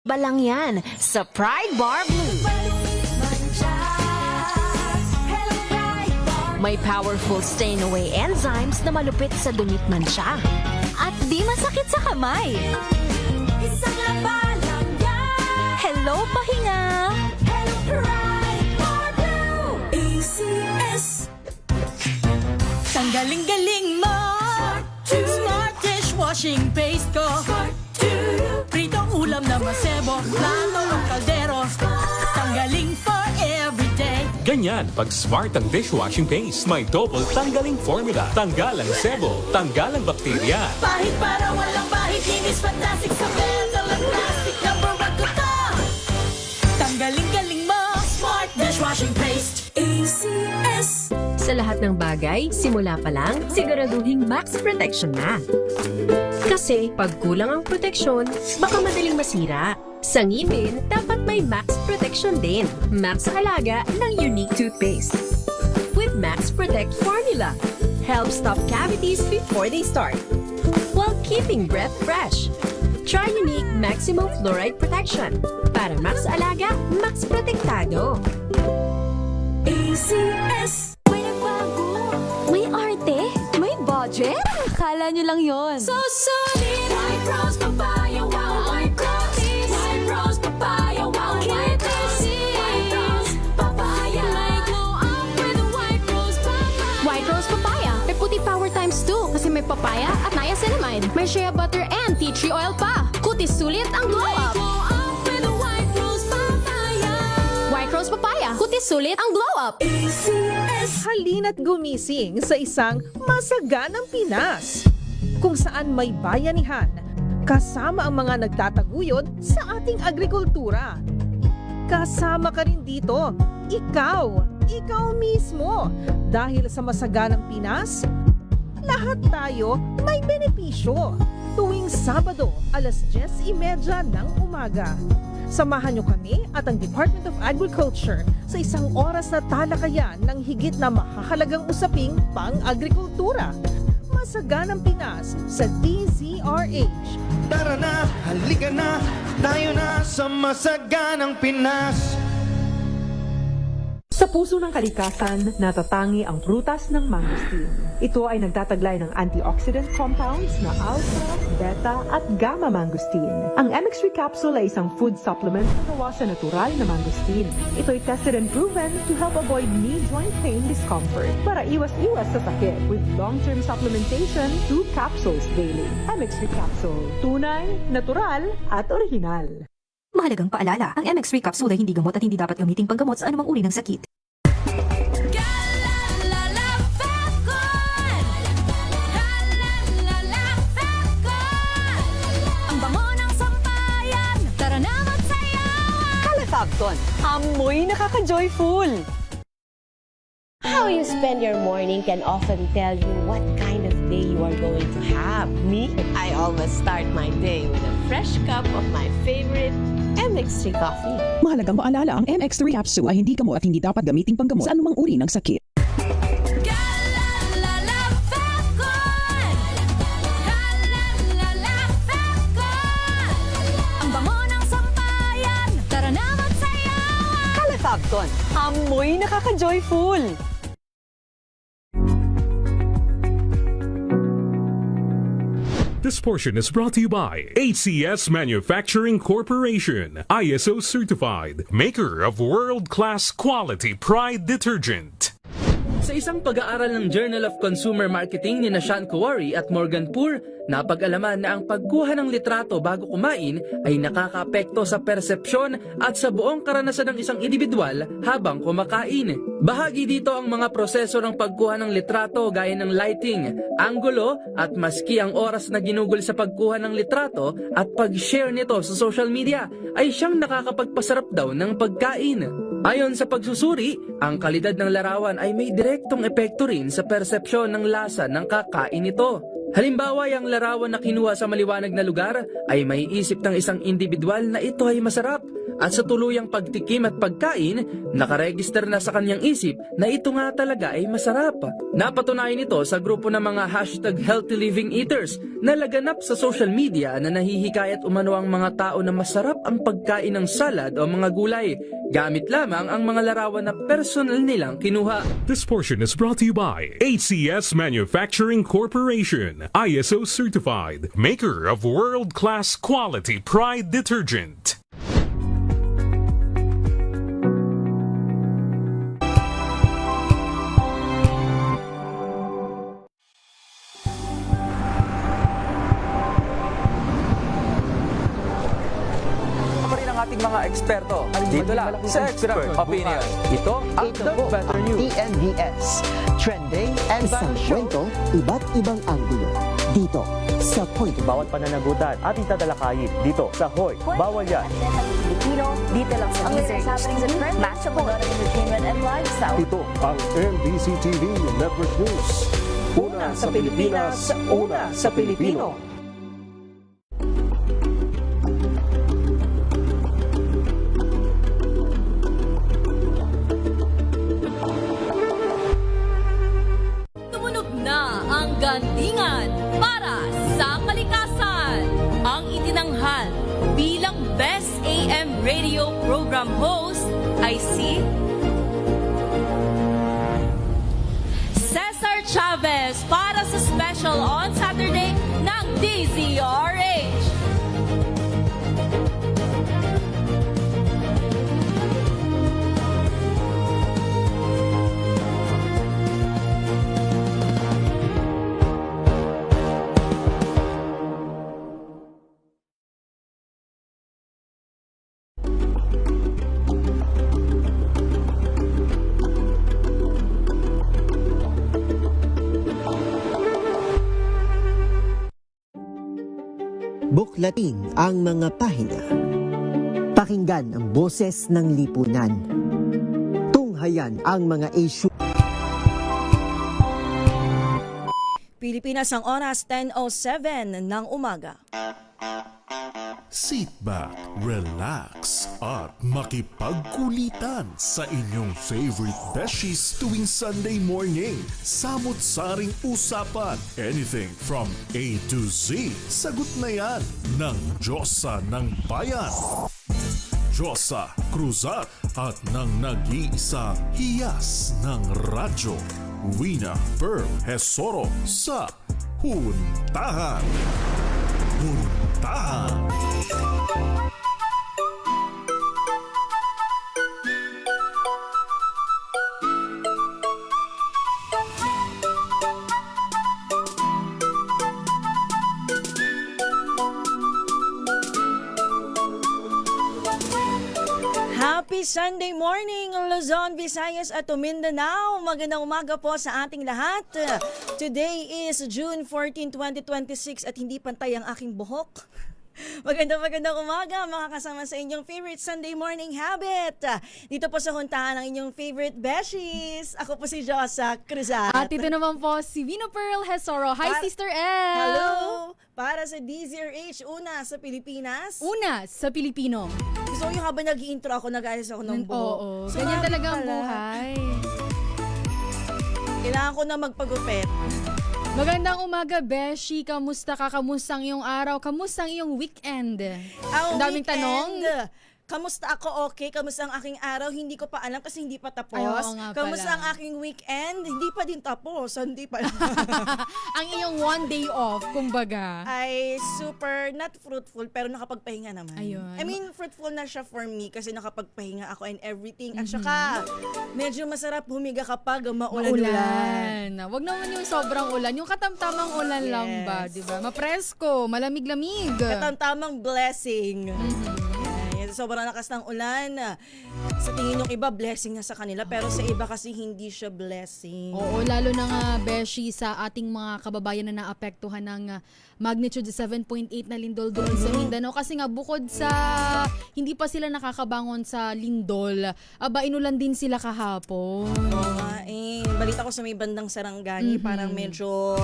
Balang yan sa Pride Bar Blue. May powerful stain-away enzymes na malupit sa dumit mansya. At di masakit sa kamay. Isang labalang yan. Hello, pahinga! Hello, Pride Bar Blue. ACS. Tanggaling-galing mo! Smart dishwashing paste ko. Pritong ulam na masebo, plato o kaldero. Tanggaling for everyday. Ganyan, pag smart ang dishwashing paste, may double tanggaling formula. Tanggal ang sebo, tanggal ang bakterya. Pahit para walang bahid. Linis fantastic sa metal at plastic. Number one ko to. Tanggaling-galing mo! Smart dishwashing paste. ACS. Sa lahat ng bagay, simula pa lang, siguraduhing max protection na. Kasi pag kulang ang proteksyon, baka madaling masira. Sa ngipin, dapat may max protection din. Max Alaga ng Unique Toothpaste. With Max Protect Formula. Helps stop cavities before they start. While keeping breath fresh. Try Unique Maximum Fluoride Protection. Para Max Alaga, Max Protektado. ACS. May nagbago! May arte! May budget! Akala nyo lang yon. So solid. White rose papaya, wow, white rose. White rose papaya, wow, white rose. White rose papaya. May glow up with a white rose papaya. White Rose Papaya. May puti power times 2 kasi may papaya at niacinamide. May shea butter and tea tree oil pa. Kutis sulit ang glow May up. glow up with a white rose papaya. White Rose Papaya. Kutis sulit ang glow up. ACS. Halina't gumising sa isang masaganang Pinas, kung saan may bayanihan, kasama ang mga nagtataguyod sa ating agrikultura. Kasama ka rin dito, ikaw mismo. Dahil sa masaganang Pinas, lahat tayo may benepisyo. Tuwing Sabado, alas 10:30 ng umaga. Samahan niyo kami at ang Department of Agriculture sa isang oras na talakayan ng higit na mahahalagang usaping pang-agrikultura. Masaganang Pinas sa DZRH. Tara na, halika na, tayo na sa masaganang Pinas. Sa puso ng kalikasan, natatangi ang prutas ng mangosteen. Ito ay nagtataglay ng antioxidant compounds na alpha, beta at gamma mangosteen. Ang MX3 capsule ay isang food supplement na gawa sa natural na mangosteen. Ito ay tested and proven to help avoid knee joint pain discomfort para iwas-iwas sa sakit with long-term supplementation 2 capsules daily. MX3 capsule, tunay, natural at original. Mahalagang paalala, ang MX3 capsule ay hindi gamot at hindi dapat gamiting panggamot sa anumang uri ng sakit. Galalala Falcon. Galalala Falcon. Ang bango ng sampayan, tara na magsayawan! Calafacton, amoy nakaka-joyful! How you spend your morning can often tell you what kind of day you are going to have. Me, I always start my day with a fresh cup of my favorite MX3 coffee. Mahalagang paalala, ang MX3 capsule ay hindi gamot at hindi dapat gamiting panggamot sa anumang uri ng sakit. Galalala Falcon. Galalala Falcon. Ang bango ng sampayan, tara na magsayawan! Calafacton, amoy nakaka-joyful! This portion is brought to you by ACS Manufacturing Corporation, ISO certified, maker of world-class quality Pride detergent. Sa isang pag-aaral ng Journal of Consumer Marketing ni Sean Kowari at Morgan Poor, napag-alaman na ang pagkuha ng litrato bago kumain ay nakakaapekto sa persepsyon at sa buong karanasan ng isang individual habang kumakain. Bahagi dito ang mga proseso ng pagkuha ng litrato gaya ng lighting, anggulo at maski ang oras na ginugol sa pagkuha ng litrato at pag-share nito sa social media ay siyang nakakapagpasarap daw ng pagkain. Ayon sa pagsusuri, ang kalidad ng larawan ay may direktong epekto rin sa persepsyon ng lasa ng kakain nito. Halimbawa, ang larawan na kinuha sa maliwanag na lugar ay may isip ng isang individual na ito ay masarap at sa tuluyang pagtikim at pagkain, nakaregister na sa kanyang isip na ito nga talaga ay masarap. Napatunayan ito sa grupo ng mga #Healthy Living Eaters na laganap sa social media na nahihikayat umano ang mga tao na masarap ang pagkain ng salad o mga gulay, gamit lamang ang mga larawan na personal nilang kinuha. This portion is brought to you by ACS Manufacturing Corporation, ISO certified, maker of world-class quality Pride detergent. Ating mga eksperto dito lang sa Expert Opinion. Ito ang The Better News. TNVS, trending and isang kwento, iba't ibang anggulo. Dito sa Point. Bawat pananagutan ating tatalakayin dito sa Hoy. Bawal yan. Pilipino, dito lang sa Music, Match of Entertainment and Lifestyle. Ito ang MBC TV Network News. Una sa Pilipinas, una sa Pilipino. Gandingan para sa kalikasan. Ang itinanghal bilang Best AM Radio Program Host ay si Cesar Chavez para sa special on Saturday ng DZRH. Buklatin ang mga pahina. Pakinggan ang boses ng lipunan. Tunghayan ang mga issue. Pilipinas ang oras 10:07 ng umaga. Sit back, relax, at makipagkulitan sa inyong favorite besties tuwing Sunday morning. Samot-saring usapan, anything from A to Z. Sagot na yan ng Diyosa ng Bayan, Diyosa Cruzat, at ng nag-iisang hiyas ng radyo, Wina Pearl Hesoro sa Huntahan. Huntahan. Happy Sunday morning, Luzon, Visayas at Mindanao. Magandang umaga po sa ating lahat. Today is June 14, 2026 at hindi pantay ang aking buhok. Magandang umaga, mga kasama sa inyong favorite Sunday morning habit. Dito po sa Huntahan ng inyong favorite beshies. Ako po si Josa Cruzat. At ito naman po si Vino Pearl Hesoro. Hi, Sister L! Hello! Para sa DZRH, una sa Pilipinas. Una sa Pilipino. Gusto ko yung habang nag-i-intro ako, nag-ayos ako ng buhok. Oo, ganyan talaga ang buhay. Kailangan ko na magpagupit. Magandang umaga, Beshi. Kamusta ka? Kamusta ang iyong araw? Kamusta ang iyong weekend? Ang daming weekend, tanong. Kamusta ako? Okay. Kamusta ang aking araw? Hindi ko pa alam kasi hindi pa tapos. Ay, oo nga Kamusta pala. ang aking weekend? Hindi pa din tapos. Hindi pa. Ang iyong one day off, kumbaga. Ay super not fruitful pero nakapagpahinga naman. Ayun. I mean, fruitful na siya for me kasi nakapagpahinga ako and everything. At saka, medyo masarap humiga kapag maulan-ulan. Wag naman yung sobrang ulan. Yung katamtamang ulan lang ba, di ba? Mapresko, malamig-lamig. Katamtamang blessing. Sobrang lakas ng ulan. Sa tingin ng iba, blessing na sa kanila. Pero sa iba kasi hindi siya blessing. Oo, lalo na nga, Beshi, sa ating mga kababayan na naapektuhan ng magnitude 7.8 na lindol doon sa Mindanao. Kasi nga, bukod sa hindi pa sila nakakabangon sa lindol, inulan din sila kahapon. Oo nga, balita ko sa may bandang Sarangani, parang medyo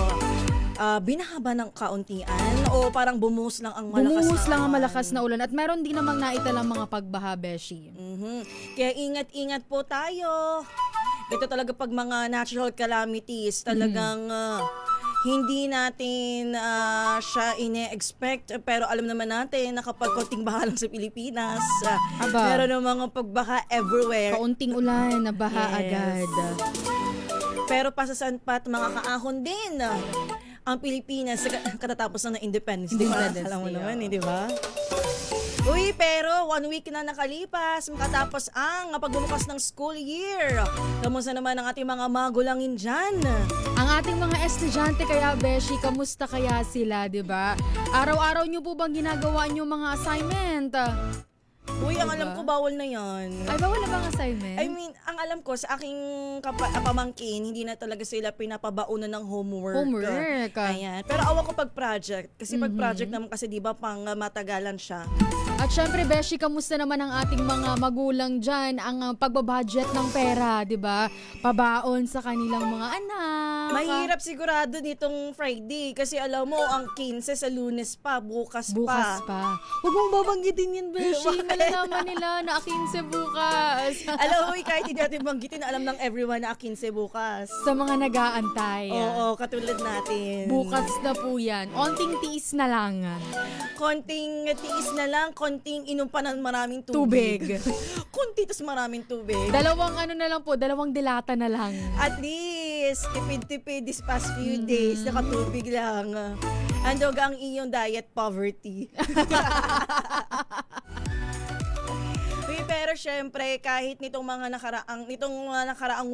binahaba ng kauntian o parang bumuhos lang ang malakas Bumuhos na lang ang ulan? malakas na ulan at meron din namang naitalang mga pagbaha, Beshi. Kaya ingat-ingat po tayo. Ito talaga pag mga natural calamities, talagang hindi natin siya ine-expect, pero alam naman natin na kapag konting baha lang sa Pilipinas, meron ng mga pagbaha everywhere. Kaunting ulan, nabaha agad. Pero pasasan pat mga kaahon din ang Pilipinas sa katatapos ng independence. Alam mo naman, di ba? Uy, pero 1 week na nakalipas, makatapos ang pagbubukas ng school year. Kamusta naman ang ating mga magulangin dyan? Ang ating mga estudyante kaya, Beshi, kamusta kaya sila, di ba? Araw-araw nyo po bang ginagawa nyo mga assignment? Uy, ang alam ko, bawal na yan. Ay, bawal na bang assignment? I mean, ang alam ko, sa aking pamangkin, hindi na talaga sila pinapabaunan ng homework. Ayan. Pero awa ko pag project. Kasi pag project naman kasi, di ba, pang matagalan siya. At syempre, Beshi, kamusta naman ang ating mga magulang dyan? Ang pagbabudget ng pera, di ba? Pabaon sa kanilang mga anak. Mahirap sigurado nitong Friday. Kasi alam mo, ang 15 sa Lunes pa, bukas pa. Huwag mong babanggitin yan, Beshi. Malalaman nila na 15 bukas. Alam mo, kahit hindi natin banggitin, alam ng everyone na 15 bukas. Sa mga nag-aantay. Oo, katulad natin. Bukas na po yan. Onting tiis na lang. Konting tiis na lang, konting inom pa ng maraming tubig. Konti, tas maraming tubig. Dalawang dilata na lang. At least, tipid-tipid this past few days, nakatubig lang. Andog ang iyong diet poverty. Pero syempre, kahit nitong nakaraang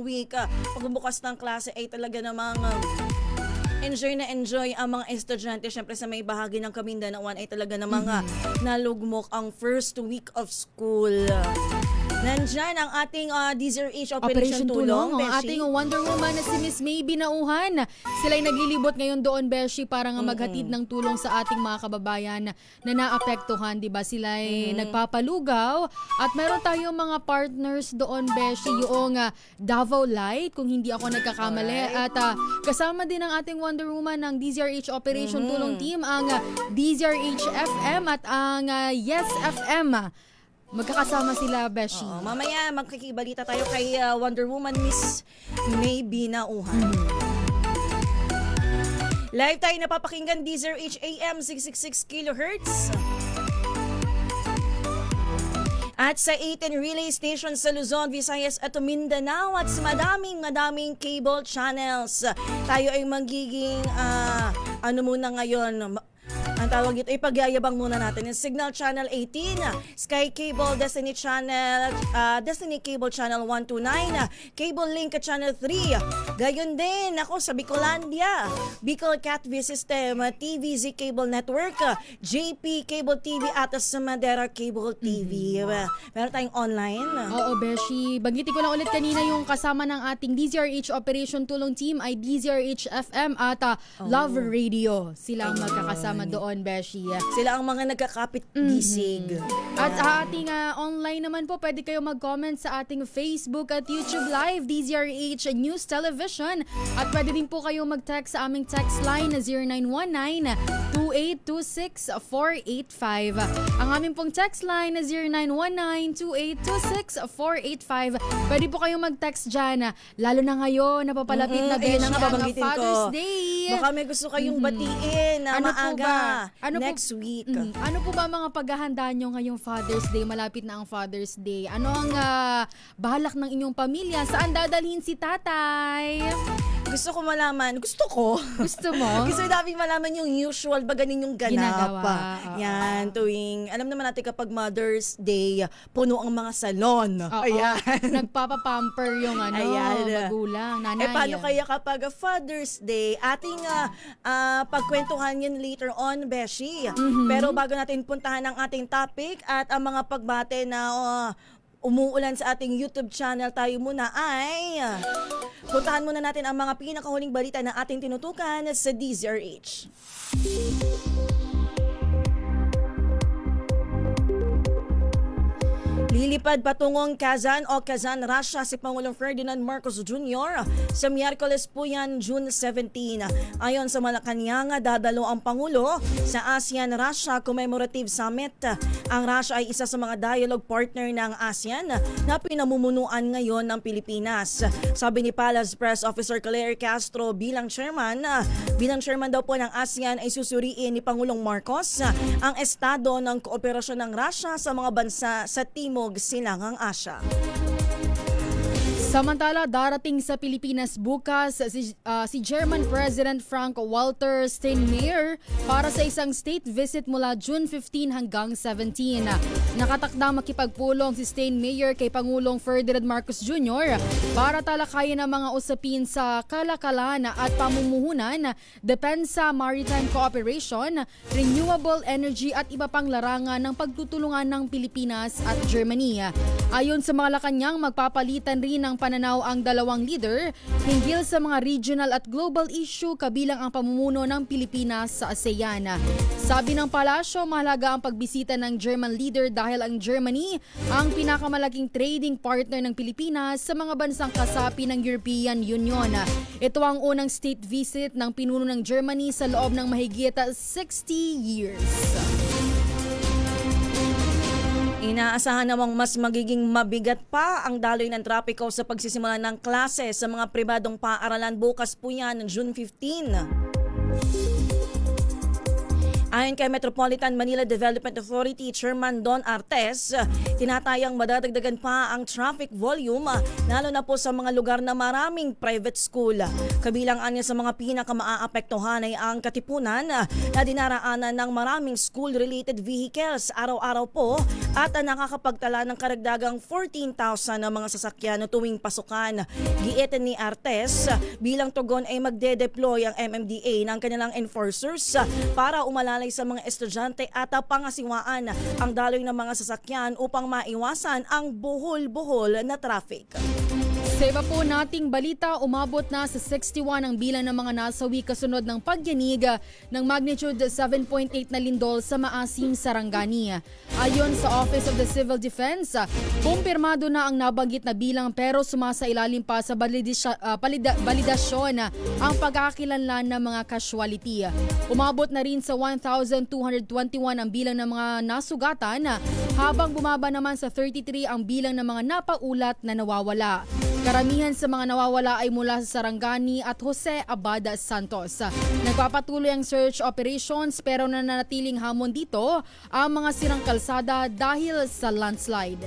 week, pagbubukas ng klase ay talaga namang enjoy ang mga estudyante. Syempre sa may bahagi ng Camindanao ay talaga namang nalugmok ang first week of school. Nandyan ang ating DZRH Operation Tulong, ang ating Wonder Woman na si Miss May Binauhan. Sila'y naglilibot ngayon doon, Beshi, para nga maghatid ng tulong sa ating mga kababayan na naapektuhan, di ba? Sila'y nagpapalugaw at meron tayong mga partners doon, Beshi, yung Davao Light, kung hindi ako nagkakamali. At kasama din ang ating Wonder Woman ng DZRH Operation Tulong Team, ang DZRH FM at ang Yes FM. Magkakasama sila, Beshi. Mamaya magkikibalita tayo kay Wonder Woman Miss May Binauhan. Live tayo napapakinggan DZRH AM 666 kHz. At sa 18 relay stations sa Luzon, Visayas at Mindanao at sa madaming cable channels. Tayo ay magiging muna ngayon, ang tawag dito, ipagyayabang muna natin yung Signal Channel 18, Sky Cable, Destiny Cable Channel 129, Cable Link Channel 3. Gayon din ako sa Bicolandia, Bicol Catv System, TVZ Cable Network, JP Cable TV at sa Madera Cable TV. Meron tayong online. Oo, Beshi. Banggitin ko lang ulit kanina yung kasama ng ating DZRH Operation Tulong Team ay DZRH FM at Love Radio. Sila ang magkakasama doon, Beshi. Sila ang mga nagkakapit-gisig. At sa ating online naman po, pwede kayo mag-comment sa ating Facebook at YouTube Live, DZRH News Television. At pwede din po kayo mag-text sa aming text line na 0919-2826-485. Ang aming pong text line na 0919-2826-485. Pwede po kayo mag-text dyan, lalo na ngayon, napapalapit na din ang Father's Day. Baka may gusto kayong batiin na maaga. Next week. Ano po ba mga paghahanda nyo ngayong Father's Day? Malapit na ang Father's Day. Ano ang balak ng inyong pamilya? Saan dadalhin si tatay? Gusto ko malaman. Gusto ko. Gusto mo? Gusto namin malaman yung usual ba ganin yung ganap. Ginagawa. Yan, tuwing, alam naman natin kapag Mother's Day, puno ang mga salon. Ayan. Nagpapapamper yung magulang, nanay. Paano kaya kapag Father's Day, ating pagkwentuhan yan later on, Beshi. Pero bago natin puntahan ang ating topic at ang mga pagbate na umuulan sa ating YouTube channel, tayo muna ay puntahan muna natin ang mga pinakahuling balita na ating tinutukan sa DZRH. Lilipad patungong Kazan o Kazan, Russia si Pangulong Ferdinand Marcos Jr. sa Miyerkules po yan, June 17. Ayon sa Malacanang, dadalo ang Pangulo sa ASEAN-Russia Commemorative Summit. Ang Russia ay isa sa mga dialogue partner ng ASEAN na pinamumunuan ngayon ng Pilipinas. Sabi ni Palace Press Officer Claire Castro bilang chairman daw po ng ASEAN ay susuriin ni Pangulong Marcos ang estado ng kooperasyon ng Russia sa mga bansa sa Timog Silangang Asya. Samantala, darating sa Pilipinas bukas si German President Frank-Walter Steinmeier para sa isang state visit mula June 15 hanggang 17. Nakatakdang makipagpulong si Steinmeier kay Pangulong Ferdinand Marcos Jr. para talakayin ang mga usapin sa kalakalan at pamumuhunan, depensa, maritime cooperation, renewable energy at iba pang larangan ng pagtutulungan ng Pilipinas at Germany. Ayon sa Malacanang, magpapalitan rin ng pananaw ang dalawang leader hinggil sa mga regional at global issue kabilang ang pamumuno ng Pilipinas sa ASEAN. Sabi ng palasyo, mahalaga ang pagbisita ng German leader dahil ang Germany ang pinakamalaking trading partner ng Pilipinas sa mga bansang kasapi ng European Union. Ito ang unang state visit ng pinuno ng Germany sa loob ng mahigit 60 years. Inaasahan namang mas magiging mabigat pa ang daloy ng trapiko sa pagsisimula ng klase sa mga pribadong paaralan bukas po yan, June 15. Ayon kay Metropolitan Manila Development Authority Chairman Don Artes, tinatayang madadagdagan pa ang traffic volume lalo na po sa mga lugar na maraming private school. Kabilang anya sa mga pinakamaapektuhan ay ang Katipunan na dinaraanan ng maraming school-related vehicles araw-araw po at nakakapagtala ng karagdagang 14,000 na mga sasakyan tuwing pasukan. Giit ni Artes, bilang tugon ay magde-deploy ang MMDA ng kanilang enforcers para umalalay sa mga estudyante at pangasiwaan ang daloy ng mga sasakyan upang maiwasan ang buhol-buhol na traffic. Sa iba po nating balita, umabot na sa 61 ang bilang ng mga nasawi kasunod ng pagyanig ng magnitude 7.8 na lindol sa Maasim, Sarangani. Ayon sa Office of the Civil Defense, kumpirmado na ang nabanggit na bilang pero sumasailalim pa sa balidasyon ang pagkakakilanlan ng mga casualty. Umabot na rin sa 1,221 ang bilang ng mga nasugatan habang bumaba naman sa 33 ang bilang ng mga napaulat na nawawala. Karamihan sa mga nawawala ay mula sa Sarangani at Jose Abada Santos. Nagpapatuloy ang search operations pero nananatiling hamon dito ang mga sirang kalsada dahil sa landslide.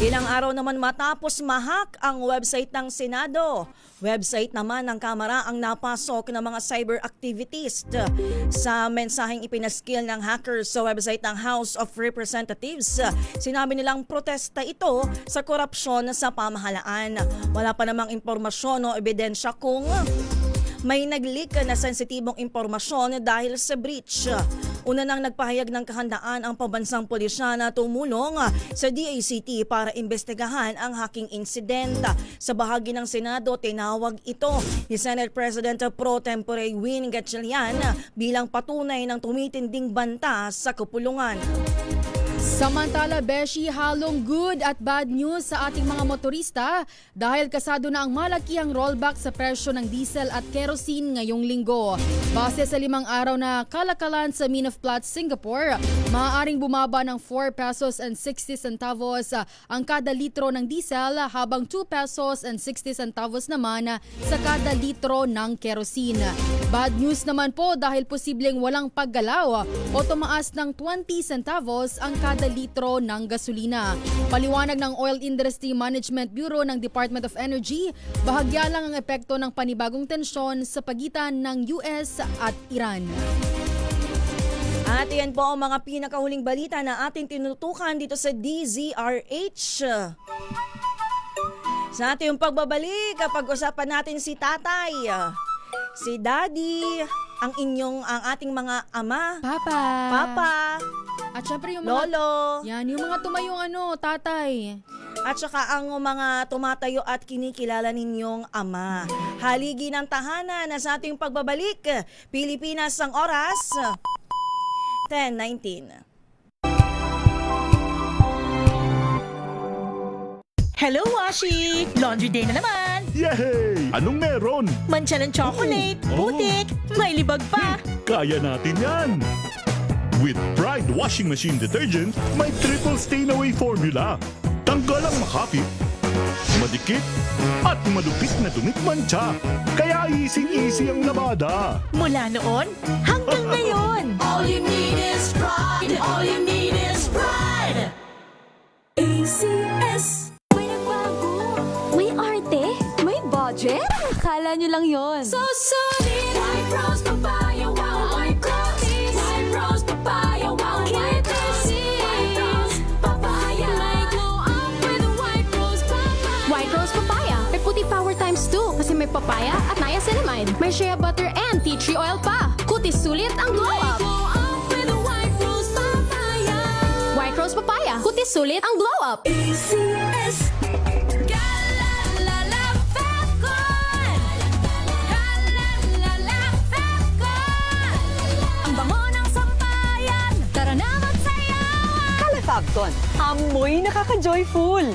Ilang araw naman matapos mahak ang website ng Senado. Website naman ng Kamara ang napasok ng mga cyber activities. Sa mensaheng ipinaskil ng hackers sa website ng House of Representatives, sinabi nilang protesta ito sa korupsyon sa pamahalaan. Wala pa namang impormasyon o ebidensya kung may nag-leak na sensitibong impormasyon dahil sa breach. Una nang nagpahayag ng kahandaan ang pambansang pulisya na tumulong sa DACT para imbestigahan ang hacking incident. Sa bahagi ng Senado, tinawag ito ni Senate President Pro Tempore Win Gatchalian bilang patunay ng tumitinding banta sa kapulungan. Samantala, Beshi, halong good at bad news sa ating mga motorista dahil kasado na ang malakihang rollback sa presyo ng diesel at kerosene ngayong linggo. Base sa 5 araw na kalakalan sa Min of Platts, Singapore, maaaring bumaba ng 4 pesos and 60 centavos ang kada litro ng diesel habang 2 pesos and 60 centavos naman sa kada litro ng kerosene. Bad news naman po dahil posibleng walang paggalaw o tumaas ng 20 centavos ang kada litro ng gasolina. Paliwanag ng Oil Industry Management Bureau ng Department of Energy, bahagya lang ang epekto ng panibagong tensyon sa pagitan ng US at Iran. At yan po ang mga pinakahuling balita na ating tinutukan dito sa DZRH. Sa ating pagbabalik, pag-usapan natin si Tatay, si Daddy, ang ating mga ama, Papa, at syempre yung mga Lolo. Yan, yung mga tumayong tatay. At saka ang mga tumatayo at kinikilala ninyong ama. Haligi ng tahanan na sa ating pagbabalik. Pilipinas ang oras, 10:19. Hello, Washi! Laundry day na naman! Yay! Anong meron? Mancha ng chocolate, Oh. putik, may libag pa! Kaya natin yan! With Pride Washing Machine Detergent, may triple stain-away formula. Tanggal ang makapit, madikit, at malupit na dumit mancha. Kaya easy-easy ang labada. Mula noon hanggang ngayon! All you need is pride. All you need is pride. ACS. May nagbago. May arte. May budget. Kala nyo lang yon. So solid. White Rose Papaya. Wow, white cookies. White Rose Papaya. Wow, white cookies. White Rose Papaya. May glow up with White Rose Papaya. White Rose Papaya. May puti power times 2 kasi may papaya at niacinamide. May shea butter and tea tree oil pa. Kutis sulit ang glow up. Glow up with White Rose Papaya. White Rose Papaya. Kutis sulit ang glow up. ACS. Galalala Falcon. Galalala Falcon. Ang bango ng sampayan. Tara na magsayawan. Calefabcon, amoy nakaka-joyful.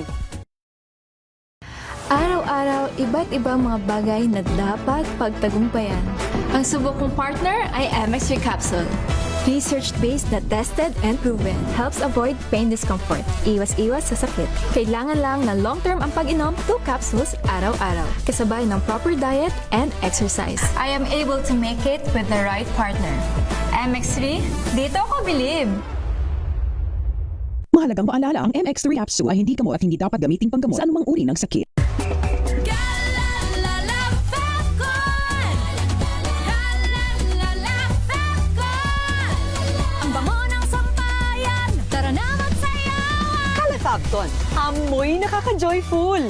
Araw-araw, iba't ibang mga bagay na dapat pagtagumpayan. Ang subok kong partner ay MX3 Capsule. Research-based na tested and proven. Helps avoid pain discomfort. Iwas-iwas sa sakit. Kailangan lang na long-term ang pag-inom 2 capsules araw-araw. Kasabay ng proper diet and exercise. I am able to make it with the right partner. MX3, dito ako bilib. Mahalagang paalala, ang MX3 Capsule ay hindi gamot at hindi dapat gamiting panggamot sa anumang uri ng sakit. Galalala Falcon. Galalala Falcon. Ang bango ng sampayan. Tara na magsayawan. Calefabcon, amoy nakaka-joyful.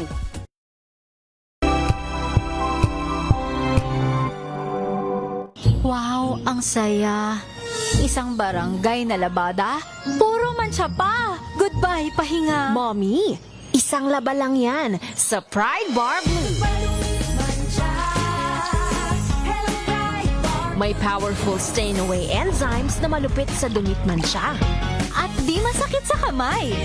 Wow, ang saya. Isang barangay na labada, puro mancha pa. Goodbye, pahinga. Mommy, isang laba lang yan sa Pride Bar Blue. May powerful stain-away enzymes na malupit sa dumit mancha. At di masakit sa kamay.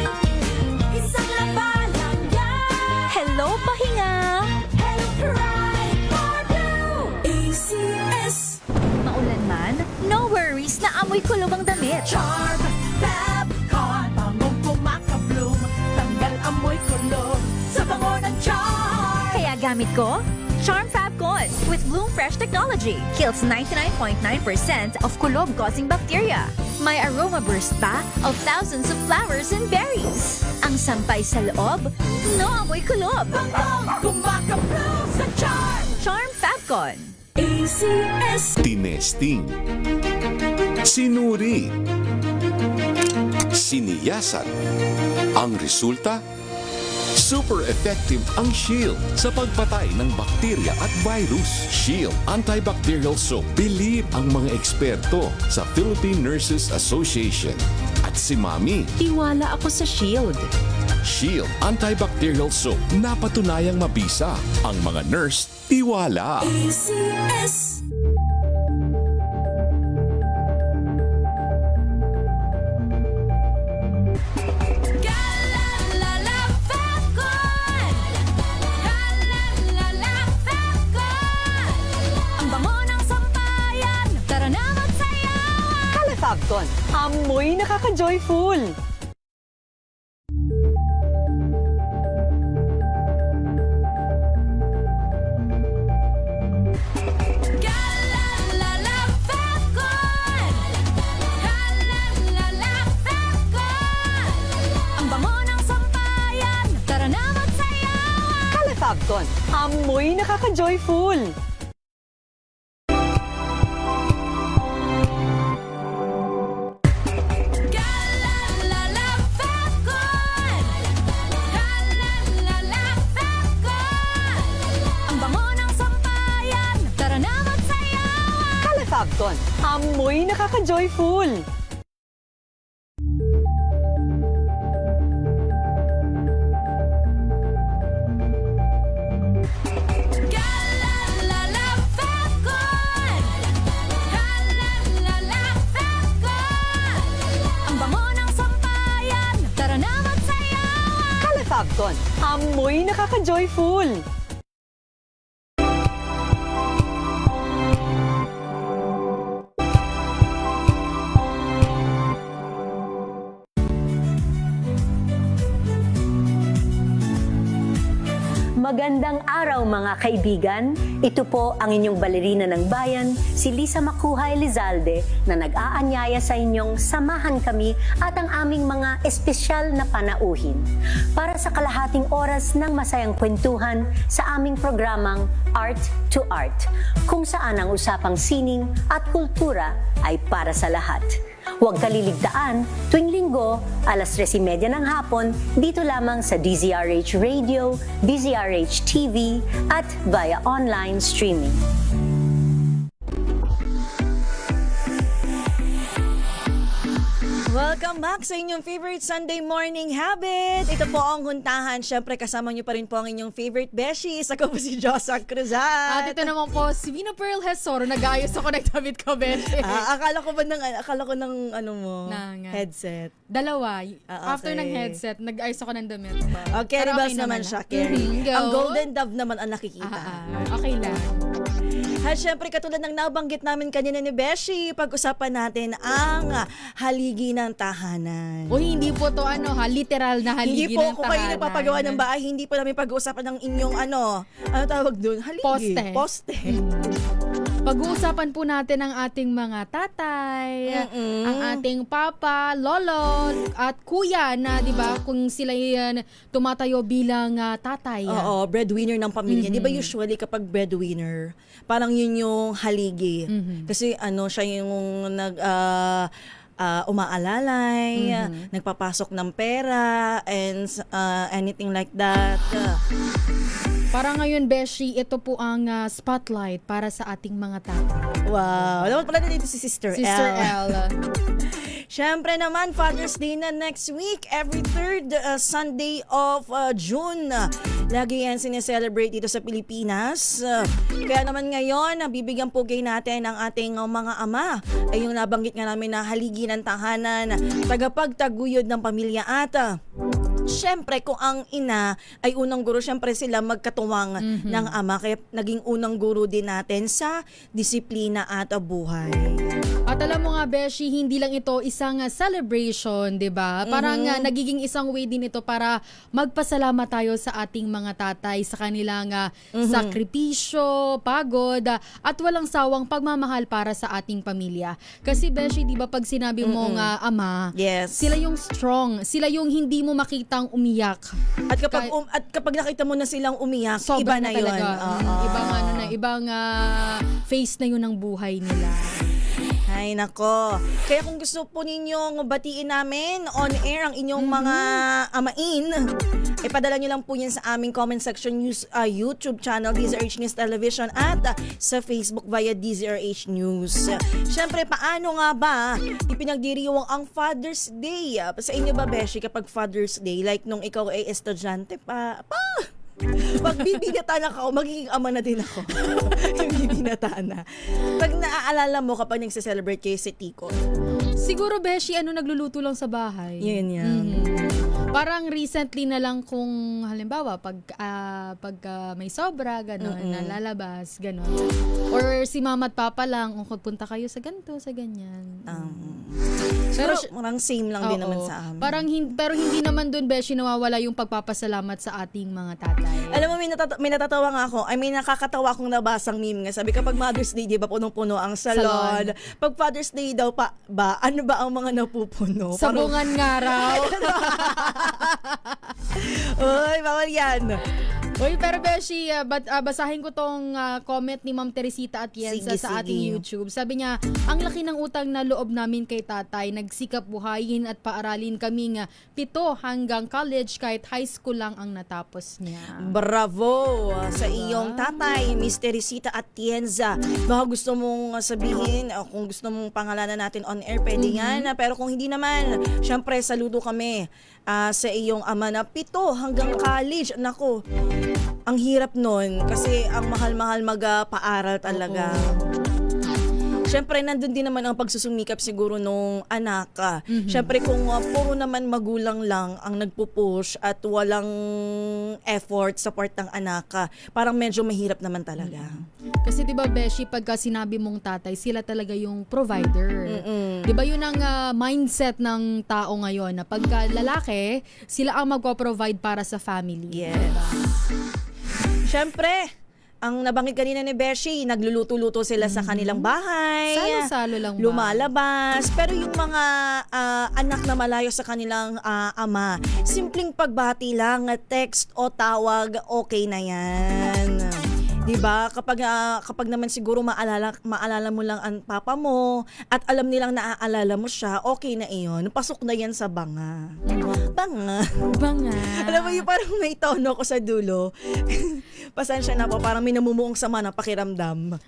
Isang laba lang yan. Hello, pahinga. Hello, Pride Bar Blue. ACS. Maulan man, no worries na amoy kulog ang damit. Charm Fabcon. Bangong kumakabloom. Tanggal amoy kulog sa bango ng charm. Kaya gamit ko, Charm Fabcon with Bloom Fresh technology. Kills 99.9% of kulob-causing bacteria. May aroma burst pa of thousands of flowers and berries. Ang sampay sa loob, no amoy kulob. Bangong kumakabloom sa charm. Charm Fabcon. ACS. Tinesting, sinuri, siniyasan. Ang resulta? Super effective ang Shield sa pagpatay ng bakterya at virus. Shield Antibacterial Soap. Believe ang mga eksperto sa Philippine Nurses Association. At si Mami. Tiwala ako sa Shield. Shield Antibacterial Soap. Napatunayang mabisa. Ang mga nurse, tiwala. ACS. Galalala Falcon. Galalala Falcon. Ang bango ng sampayan. Tara na magsayawan. Calefabcon, amoy nakaka-joyful. Galalala Falcon. Galalala Falcon. Ang bango ng sampayan. Tara na magsayawan. Calefabcon, amoy nakaka-joyful. Galalala Falcon. Galalala Falcon. Ang bango ng sampayan. Tara na magsayawan. Calefabcon, amoy nakaka-joyful. Galalala Falcon. Galalala Falcon. Ang bango ng sampayan. Tara na magsayawan. Upton. Amoy nakaka-joyful! Magandang araw mga kaibigan. Ito po ang inyong balerina ng bayan, si Lisa Macuha Elizalde, na nag-aanyaya sa inyong samahan kami at ang aming mga espesyal na panauhin para sa kalahating oras ng masayang kwentuhan sa aming programang Art to Art, kung saan ang usapang sining at kultura ay para sa lahat. Huwag kaliligtaan, tuwing linggo, alas 3:30 ng hapon, dito lamang sa DZRH Radio, DZRH TV, at via online streaming. Welcome back sa inyong favorite Sunday morning habit. Ito po ang huntahan. Siyempre, kasama niyo pa rin po ang inyong favorite beshies. Ako po si Josa Cruzat. At ito naman po, si Vina Pearl Hesoro. Nag-ayos ako, nagtabit ko, beshi. Akala ko ng headset. Dalawa. Okay. After ng headset, nag-ayos ako ng damit. Okay, rebels naman siya, Carrie. Go. Ang golden dove naman ang nakikita. Okay lang. At syempre, katulad ng nabanggit namin kanina ni Beshi, pag-usapan natin ang haligi ng tahanan. O hindi po to literal na haligi hindi po, ng tahanan. Kung kayo nagpapagawa ng bahay, hindi po namin pag-uusapan ng inyong ano tawag doon? Haligi. Poste. Pag-uusapan po natin ang ating mga tatay, ang ating papa, lolo, at kuya na, di ba, kung sila yan tumatayo bilang tatay. Oo, breadwinner ng pamilya. Di ba usually kapag breadwinner, parang yun yung haligi. Kasi siya yung umaalalay, nagpapasok ng pera, and anything like that. Para ngayon, Beshi, ito po ang spotlight para sa ating mga tatay. Wow. Alam mo pala dito si Sister L. Siyempre naman, Father's Day na next week, every third Sunday of June. Lagi yan sineselebrate dito sa Pilipinas. Kaya naman ngayon, bibigyan pugay natin ang ating mga ama. Ay yung nabanggit nga namin na haligi ng tahanan, tagapagtaguyod ng pamilya at siyempre, kung ang ina ay unang guro, siyempre sila magkatuwang ng ama. Kaya naging unang guro din natin sa disiplina at buhay. At alam mo nga, Beshi, hindi lang ito isang celebration, di ba? Parang nagiging isang way din ito para magpasalamat tayo sa ating mga tatay sa kanilang sakripisyo, pagod, at walang sawang pagmamahal para sa ating pamilya. Kasi, Beshi, di ba pag sinabi mong ama, sila yung strong, sila yung hindi mo makitang umiyak. At kapag nakita mo na silang umiyak, iba na yun. Ibang face na yun ng buhay nila. Ay nako. Kaya kung gusto po ninyong batiin namin on air ang inyong mga amain, ipadala nyo lang po yan sa aming comment section YouTube channel DZRH News Television at sa Facebook via DZRH News. Siyempre, paano nga ba ipinagdiriwang ang Father's Day? Sa inyo ba, Beshi, kapag Father's Day, like nung ikaw ay estudyante pa pag bibinata na ako, magiging ama na din ako. Yung bibinata na. Pag naaalala mo kapag nagse-celebrate kayo si Tico. Siguro, Beshi, nagluluto lang sa bahay. Yun yan. Parang recently na lang kung halimbawa pag may sobra gano'n, nalalabas gano'n. Or si mama at papa lang, kung punta kayo sa ganito, sa ganyan. Pero parang same lang din naman sa amin. Pero hindi naman doon, Beshi, nawawala yung pagpapasalamat sa ating mga tatay. Alam mo, may natatawa nga ako. May nakakatawa akong nabasang meme nga. Sabi, kapag Mother's Day, di ba, punong-puno ang salon. Pag Father's Day daw ano ba ang mga napupuno? Sabungan nga raw. Uy, bawal yan. Uy, pero Beshi, basahin ko tong comment ni Ma'am Teresita Atienza sa ating YouTube. Sabi niya, ang laki ng utang na loob namin kay tatay. Nagsikap buhayin at paaralin kaming 7 hanggang college kahit high school lang ang natapos niya. Bravo sa iyong tatay, Miss Teresita Atienza. Baka gusto mong sabihin, kung gusto mong pangalanan natin on air, pwede yan. Pero kung hindi naman, syempre, saludo kami sa iyong ama na 7 hanggang college. Nako, ang hirap nun kasi ang mahal-mahal magpaaral talaga. Syempre, nandun din naman ang pagsusumikap siguro nung anak. Syempre, kung puro naman magulang lang ang nagpupush at walang effort, support ng anak, parang medyo mahirap naman talaga. Kasi 'di ba Beshi, pagka sinabi mong tatay, sila talaga yung provider. 'Di ba yun ang mindset ng tao ngayon na pagka lalaki, sila ang magpo-provide para sa family. Yes. Syempre, ang nabanggit kanina ni Beshi, nagluluto-luto sila sa kanilang bahay. Salo-salo lang ba? Lumalabas. Pero yung mga anak na malayo sa kanilang ama, simpleng pagbati lang, text o tawag, okay na yan. 'Di ba? Kapag naman siguro maalala mo lang ang papa mo at alam nilang naaalala mo siya, okay na iyon. Pasok na yan sa banga. Banga. Alam mo yung parang may tono ko sa dulo. Pasensya na po, parang may namumuong sama na pakiramdam.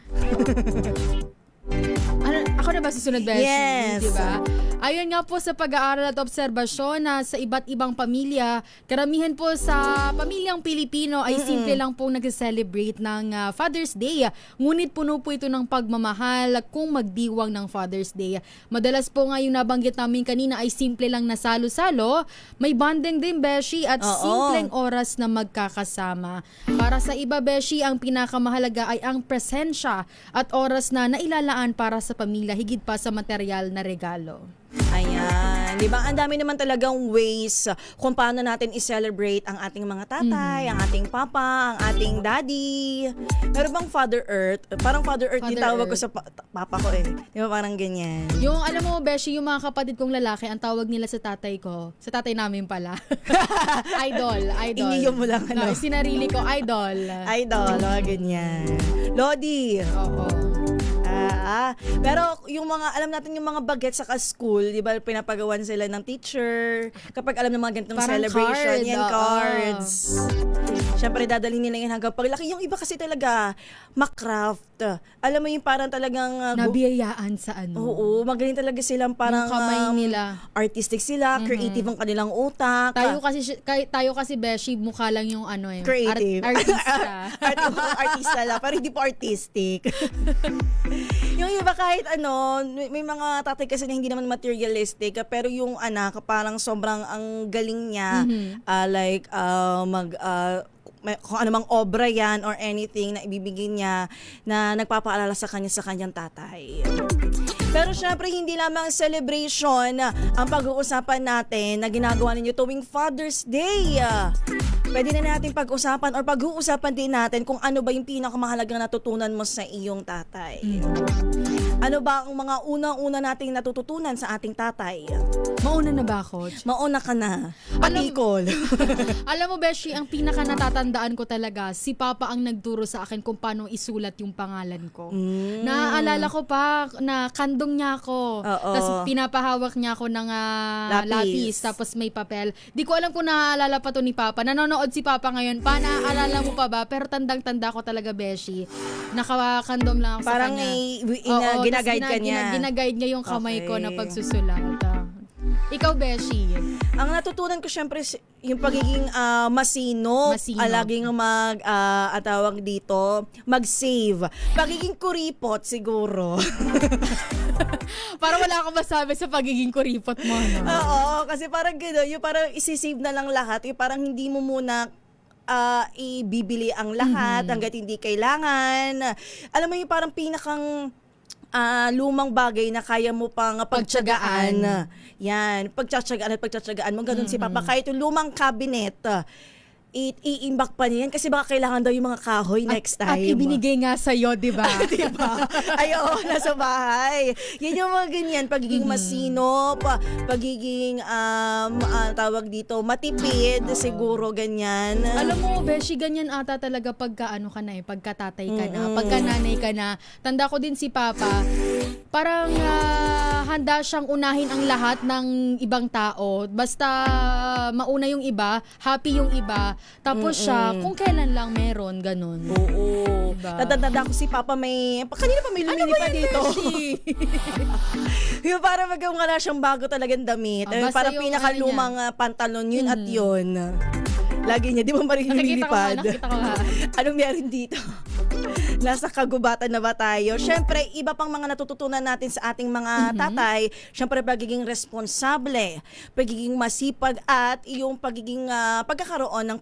Ako na ba susunod, Beshi? Yes. Diba? Ayon nga po sa pag-aaral at obserbasyon na sa iba't ibang pamilya, karamihan po sa pamilyang Pilipino ay simple lang pong nag-celebrate ng Father's Day. Ngunit puno po ito ng pagmamahal kung magdiwang ng Father's Day. Madalas po nga yung nabanggit namin kanina ay simple lang na salo-salo. May bonding din, Beshi, at simpleng oras na magkakasama. Para sa iba, Beshi, ang pinakamahalaga ay ang presensya at oras na nailalaan para sa pamilya, higit pa sa material na regalo. Ayan, di ba? Ang dami naman talagang ways kung paano natin i-celebrate ang ating mga tatay, ang ating papa, ang ating daddy. Meron bang Father Earth? Parang Father Earth yung tawag ko sa papa ko eh. Di ba parang ganyan? Yung, alam mo, Beshi, yung mga kapatid kong lalaki, ang tawag nila sa tatay ko, sa tatay namin pala. Idol. Iniyo mo lang, ano? No, sinarili ko, idol. Idol, ganyan. Lodi. Oo. Pero yung mga, alam natin yung mga bagets sa school, di ba, pinapagawan sila ng teacher. Kapag alam ng mga ganitong parang celebration, card, yan, cards. Siyempre, dadalhin nila yan hanggang paglaki. Yung iba kasi talaga, makraft. Alam mo yung parang talagang... nabiyayaan sa ano. Oo, magaling talaga silang parang... Yung kamay nila. Artistic sila, creative ang kanilang utak. Tayo kasi, Beshi, mukha lang yung ano eh. Creative. Artista. Artista lang, pero hindi po artistic. Yung iba kahit ano, may mga tatay kasi na hindi naman materialistic, pero yung anak parang sobrang ang galing niya, kung anumang obra yan or anything na ibibigay niya na nagpapaalala sa kanyang tatay. Pero syempre, hindi lamang celebration ang pag-uusapan natin na ginagawa ninyo tuwing Father's Day. Pwede na natin pag-usapan or pag-uusapan din natin kung ano ba yung pinakamahalagang natutunan mo sa iyong tatay. Ano ba ang mga unang-una nating natututunan sa ating tatay? Mauna na ba ako? Mauna ka na. Patikol. Alam mo, Beshi, ang pinaka natatandaan ko talaga, si Papa ang nagturo sa akin kung paano isulat yung pangalan ko. Naaalala ko pa na kandong niya ako. Tapos pinapahawak niya ako ng lapis. Tapos may papel. Di ko alam kung naaalala pa to ni Papa. Nanonood si Papa ngayon. Naaalala mo pa ba? Pero tandang-tanda ko talaga, Beshi. Nakakandom lang ako parang sa kanya. ginaguide ka niya. Ginaguide niya yung kamay ko na pagsusulat. Ikaw, Beshi. Ang natutunan ko syempre yung pagiging masinop. Laging tawag dito, mag-save. Pagiging kuripot siguro. Parang wala akong masabi sa pagiging kuripot mo, no? Oo, kasi parang gano'n, yung parang isisave na lang lahat. Yung parang hindi mo muna ibibili ang lahat hanggat hindi kailangan. Alam mo yung parang pinakang lumang bagay na kaya mo pang pagtiyagaan. Yan, pagtiyagaan mo. Ganun si Papa. Kahit yung lumang cabinet, i-imbak pa niyan kasi baka kailangan daw yung mga kahoy next time. At ibinigay nga sa'yo, di ba? Diba? Ay, nasa bahay. Yan yung mga ganyan, pagiging masinop, pagiging, tawag dito, matipid, siguro, ganyan. Alam mo, Beshi, ganyan ata talaga pagka pagkatatay ka na, pagka nanay ka na. Tanda ko din si Papa, parang handa siyang unahin ang lahat ng ibang tao. Basta mauna yung iba, happy yung iba, tapos siya, kung kailan lang meron, ganun. Oo. Diba? Tatanda ko si Papa kanina pa may lumilipad dito. Yung para magawala siyang bago talagang damit. Para pinakalumang pantalon yun at yun. Lagi niya, di ba parang lumilipad? Nakita ko ha. Anong meron dito? Nasa kagubatan na ba tayo? Syempre, iba pang mga natututunan natin sa ating mga tatay. Syempre, pagiging responsable, pagiging masipag, at yung pagiging pagkakaroon ng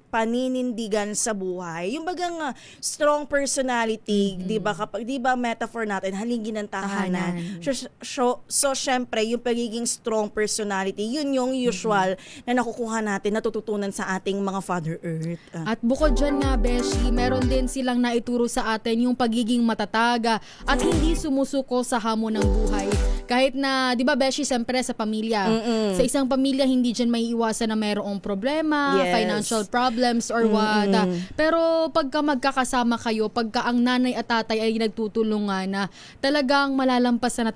paninindigan sa buhay. Yung bagang strong personality, 'di ba? Kapag 'di ba metaphor natin, haligi ng tahanan. So syempre, yung pagiging strong personality, yun yung usual na nakukuha natin, natututunan sa ating mga Father Earth. At bukod dyan nga, Beshi, meron din silang naituro sa atin yung pagiging matatag at hindi sumusuko sa hamon ng buhay. Kahit na, di ba, Beshi, siyempre sa pamilya. Sa isang pamilya, hindi dyan may iwasan na mayroong problema, financial problems or what. Pero pagka magkakasama kayo, pagka ang nanay at tatay ay nagtutulungan na talagang malalampasan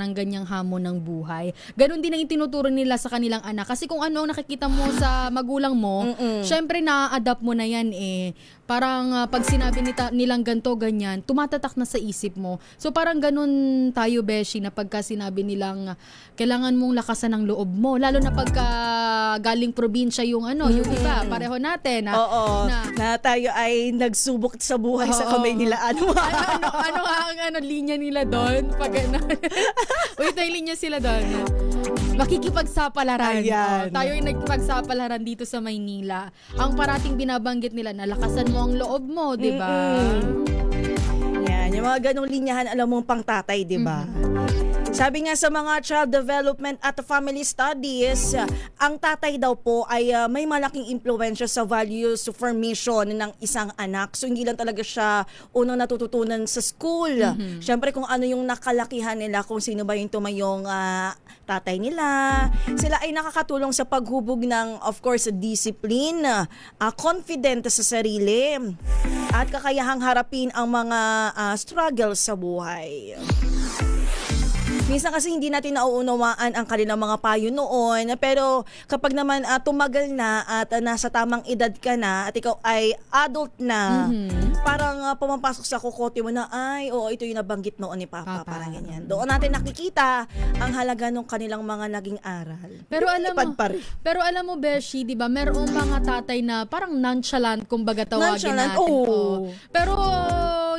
ng ganyang hamon ng buhay. Ganon din ang itinuturo nila sa kanilang anak. Kasi kung ano ang nakikita mo sa magulang mo, syempre na-adapt mo na yan eh. Parang pag sinabi nilang ganto, ganyan, tumatatak na sa isip mo. So parang ganun tayo, Beshi, na pagka sinabi nilang kailangan mong lakasan ng loob mo. Lalo na pagka galing probinsya yung yung iba, pareho natin. Na tayo ay nagsubok sa buhay sa kamay nila. Ano ang linya nila doon? Pag wait, may linya sila doon. Makikipagsapalaran. Tayo ay nagkipagsapalaran dito sa Maynila. Ang parating binabanggit nila na lakasan mo ang loob mo, di ba? Yan, yung mga ganong linyahan, alam mong pang tatay, di ba? Sabi nga sa mga child development at family studies, ang tatay daw po ay may malaking impluwensya sa values formation ng isang anak. So hindi lang talaga siya unang natututunan sa school. Siyempre kung ano yung nakalakihan nila, kung sino ba yung tumayong tatay nila. Sila ay nakakatulong sa paghubog ng, of course, discipline, confident sa sarili, at kakayahang harapin ang mga struggles sa buhay. Minsan kasi hindi natin nauunawaan ang kanilang mga payo noon, pero kapag naman tumagal na at nasa tamang edad ka na at ikaw ay adult na, parang pumapasok sa kukote mo na, ito yung nabanggit noon ni Papa. Parang ganyan. Doon natin nakikita ang halaga ng kanilang mga naging aral. Pero alam mo, Beshi, di ba, merong mga tatay na parang nonchalant, kumbaga tawagin natin. Pero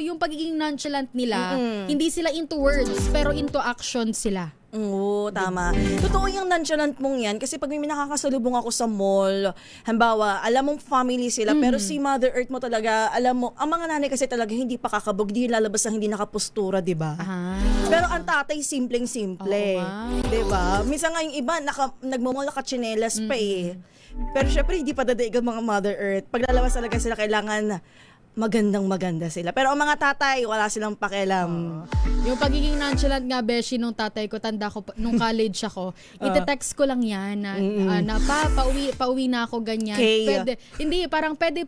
yung pagiging nonchalant nila, hindi sila into words, pero into action sila. Oo, tama. Totoo yung nonchalant mong yan kasi pag may nakakasalubong ako sa mall, halimbawa, alam mong family sila, pero si Mother Earth mo talaga, alam mo, ang mga nanay kasi talaga hindi pa kakabog, di lalabas ang hindi nakapostura, di ba? Pero ang tatay, simpleng-simple. Di ba? Minsan nga yung iba, nagmumula ka tsinelas pa eh. Pero syempre, hindi pa dadaig ang mga Mother Earth. Pag lalabas talaga sila, kailangan maganda sila. Pero ang mga tatay, wala silang pakialam. Yung pagiging nonchalant nga, Beshi, nung tatay ko, tanda ko, nung college ako, ite-text ko lang yan na pauwi na ako, ganyan. Pwede, hindi, parang pwede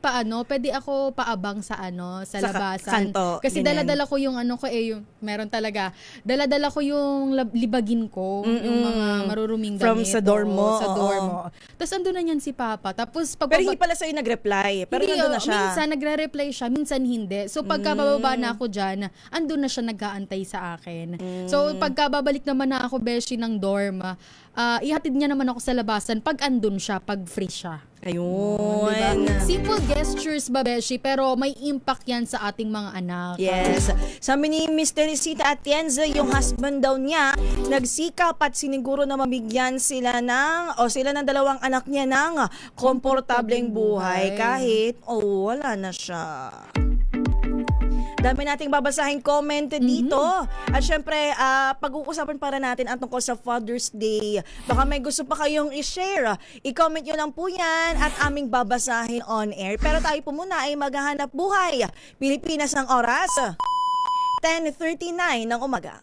ako paabang sa labasan. Kanto, kasi ganyan. dala-dala ko yung yung meron talaga, dala-dala ko yung libagin ko, yung mga maruruming damit. From sa dorm mo. Tapos andun na yan si Papa. Tapos pero hindi pala sa'yo nag-reply. Pero nandun na siya. Minsan nagre-reply siya, minsan hindi. So pagka bababa na ako dyan, andun na siya nag-aantay sa akin. So pagka babalik naman na ako, Beshi, ng dorm, ihatid niya naman ako sa labasan pag andun siya, pag free siya. Ayun. Diba? Simple gestures ba, Beshi, pero may impact yan sa ating mga anak. Yes. Sabi ni Miss Teresita Atienza, yung husband daw niya, nagsikap at siniguro na mabigyan sila ng dalawang anak niya ng komportableng buhay kahit wala na siya. Dami nating babasahing comment dito. At syempre, pag-uusapan para natin ang tungkol sa Father's Day. Baka may gusto pa kayong i-share. I-comment nyo lang po yan at aming babasahin on air. Pero tayo po muna ay maghahanap buhay. Pilipinas ang oras, 10:39 ng umaga.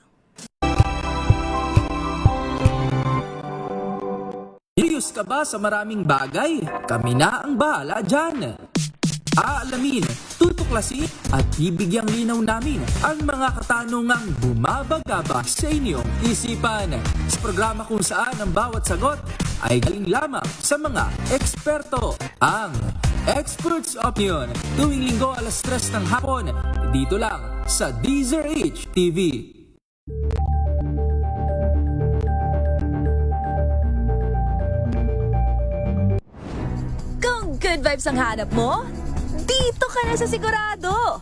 Curious ka ba sa maraming bagay? Kami na ang bahala dyan. Aalamin, tutuklasin at bibigyang linaw namin ang mga katanungang bumabagabag sa inyong isipan. Sa programa kung saan ang bawat sagot ay galing lamang sa mga eksperto. Ang Experts Opinion, tuwing linggo 3:00 ng hapon, dito lang sa DZRH TV. Kung good vibes ang hanap mo, dito ka na sa sigurado.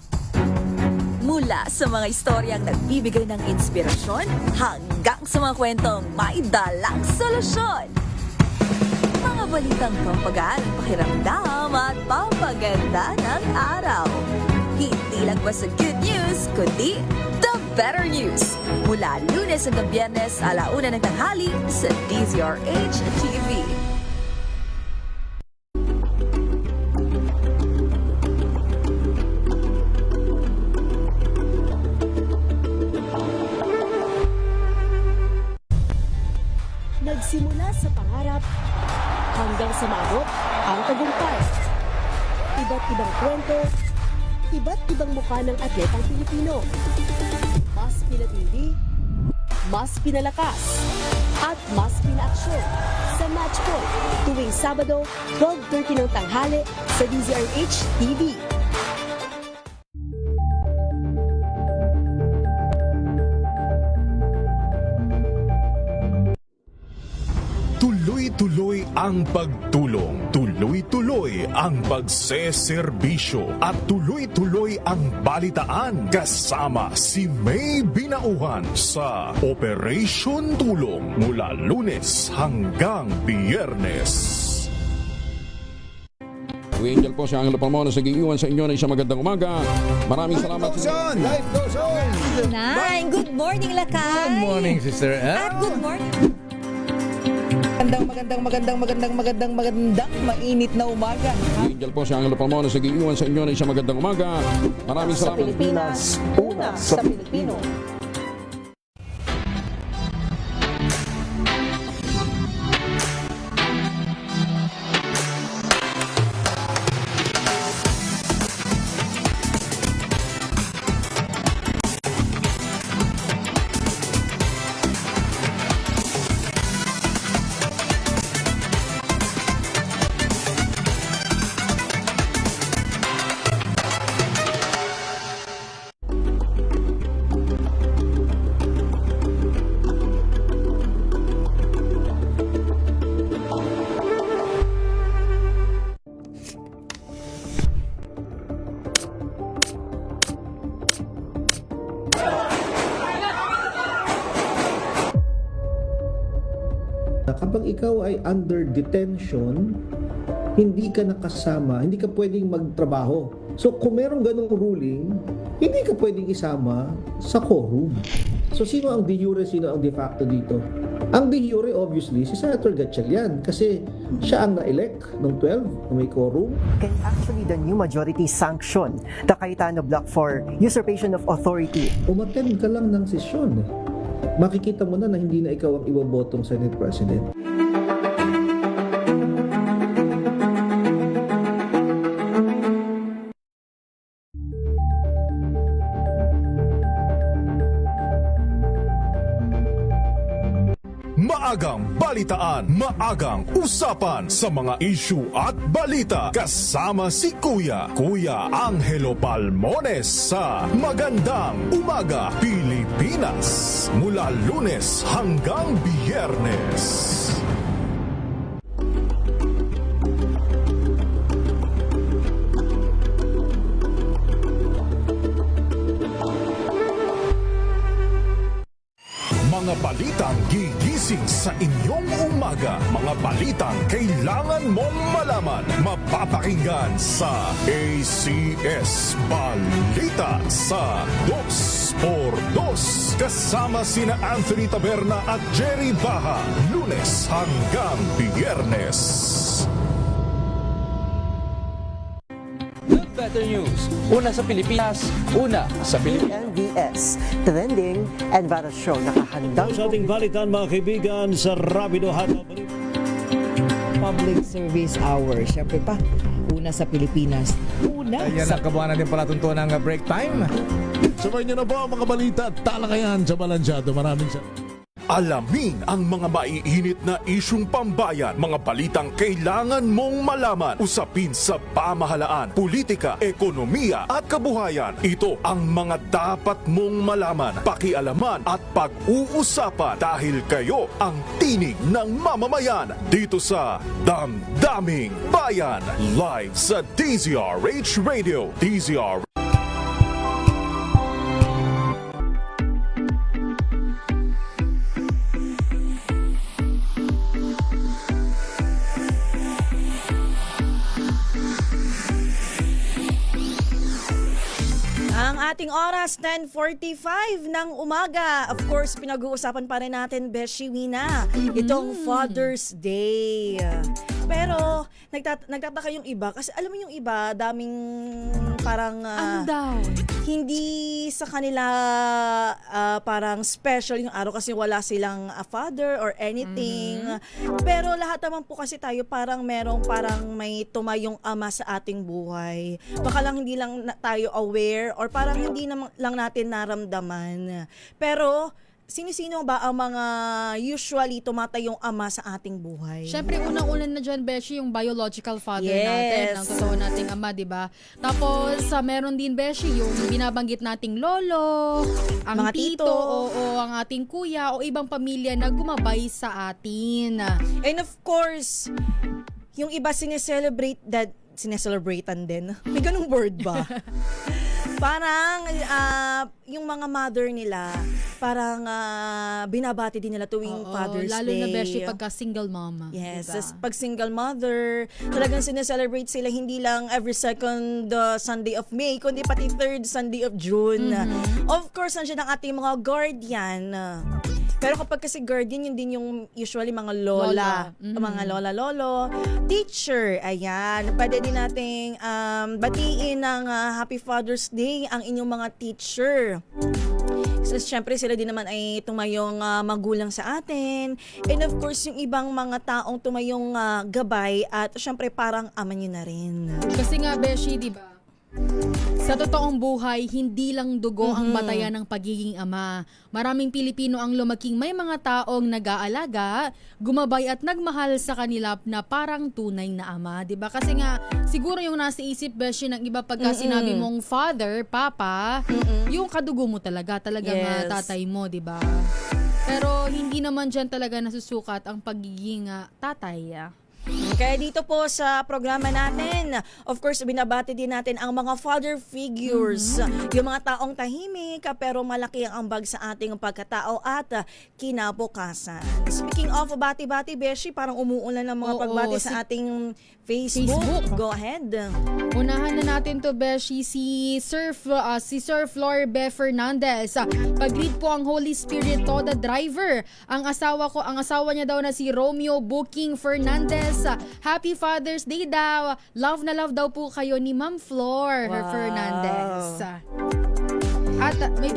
Mula sa mga istoryang nagbibigay ng inspirasyon hanggang sa mga kwentong may dalang solusyon. Mga balitang pampagaan ang pakiramdam at pampaganda ng araw. Hindi lang basta good news, kundi the better news. Mula Lunes hanggang Biyernes, 1:00 ng tanghali sa DZRH TV. Nagsimula sa pangarap hanggang sa maabot ang tagumpay. Iba't ibang kwento, iba't ibang mukha ng atletang Pilipino. Mas pinatindi, mas pinalakas, at mas pinaaksyon sa Match Point tuwing Sabado, 12:30 ng tanghali sa DZRH TV. Tuloy-tuloy ang pagtulong, tuloy-tuloy ang pagseserbisyo at tuloy-tuloy ang balitaan kasama si May Binauhan sa Operation Tulong mula Lunes hanggang Biyernes. Kuya Angel po si Angelo Palmona sa giiwan sa inyo ng isang magandang umaga. Maraming salamat. Life goes on! Good morning, Lakay! Good morning, Sister Ann. At good morning! Magandang mainit na umaga. Kuya Angel po si Angelo Palmona sa giiwan sa inyo ng isang magandang umaga. Maraming Sa salamat. Pilipinas, una sa Pilipino. Kapag ikaw ay under detention, hindi ka nakasama, hindi ka pwedeng magtrabaho. So kung merong ganong ruling, hindi ka pwedeng isama sa quorum. So sino ang de jure, sino ang de facto dito? Ang de jure obviously si Senator Gatchalian kasi siya ang na-elect ng 12 na may quorum. Can actually the new majority sanction the Cayetano Block for usurpation of authority? Umattend ka lang ng sesyon. Makikita mo na hindi na ikaw ang ibobotong Senate President. Maagang balitaan, maagang usapan sa mga issue at balita kasama si Kuya Angelo Palmones sa Magandang Umaga Pilipinas mula Lunes hanggang Biyernes. Mga balitang gigising sa inyong umaga. Mga balitang kailangan mong malaman. Mapapakinggan sa ACS Balita sa 2x2. Kasama sina Anthony Taberna at Jerry Baha. Lunes hanggang Biyernes. Better news. Una sa Pilipinas, una sa Pilipinas. NBS, Trending and Viral Show. Nakahandang sa ating balitan mga kaibigan sa Rapido Hot Public Service Hour. Siyempre pa, una sa Pilipinas. Una Ayan sa... ang kabuhanan din pala tuntunan ng break time. Sabay niyo na po ang mga balita at talakayan sa Balansyado. Maraming salamat. Alamin ang mga maiinit na isyung pambayan, mga balitang kailangan mong malaman, usapin sa pamahalaan, politika, ekonomiya at kabuhayan. Ito ang mga dapat mong malaman, pakialaman at pag-uusapan dahil kayo ang tinig ng mamamayan dito sa Damdaming Bayan, live sa DZRH Radio. ating oras, 10:45 ng umaga. Of course, pinag-uusapan pa rin natin, Beshi Wina, itong Father's Day. Pero, nagtataka yung iba. Kasi alam mo yung iba, daming parang... Ano daw? Hindi sa kanila parang special yung araw kasi wala silang father or anything. Pero lahat naman po kasi tayo parang parang may tumayong ama sa ating buhay. Baka lang hindi lang tayo aware or parang hindi lang natin naramdaman. Pero sino-sino ba ang mga usually tumatayong ama sa ating buhay? Siyempre, unang-una na dyan, Beshi, yung biological father Yes. natin, ang totoo nating ama, di ba? Tapos, meron din, Beshi, yung binabanggit nating lolo, ang Mga tito, tito. o ang ating kuya, o ibang pamilya na gumabay sa atin. And of course, yung iba sineselebratan din. May ganung word ba? Parang yung mga mother nila, parang binabati din nila tuwing Father's lalo Day. na, Beshi, pagka single mama. Yes, diba? pag single mother, talagang sineselebrate sila hindi lang every second Sunday of May, kundi pati third Sunday of June. Of course, nandiyan ang ating mga guardian. Pero kapag kasi guardian, yun din yung usually mga lola. Mga lola-lolo. Teacher, ayan. Pwede din nating batiin ng Happy Father's Day ang inyong mga teacher. So, syempre, sila din naman ay tumayong magulang sa atin. And of course, yung ibang mga taong tumayong gabay at syempre parang ama nyo na rin. Kasi nga, Beshi, di ba? Sa totoong buhay, hindi lang dugo ang batayan ng pagiging ama. Maraming Pilipino ang lumaking may mga taong nag-aalaga, gumabay at nagmahal sa kanila na parang tunay na ama. Diba? Kasi nga, siguro yung nasa isip, Beshi, ng iba pagka sinabi mong father, papa, yung kadugo mo talagang tatay mo, diba? Pero hindi naman dyan talaga nasusukat ang pagiging tatay. Kaya dito po sa programa natin, of course, binabati din natin ang mga father figures. Yung mga taong tahimik pero malaki ang ambag sa ating pagkatao at kinabukasan. Speaking of bati-bati, Beshi, parang umuulan ng mga pagbati sa ating Facebook. Go ahead. Unahan na natin to, Beshi, si Sir Flor B. Fernandez. Pag-greet po ang Holy Spirit to the driver. Ang asawa niya daw na si Romeo Booking Fernandez. Happy Father's Day daw. Love na love daw po kayo ni Ma'am Flor Fernandez. At may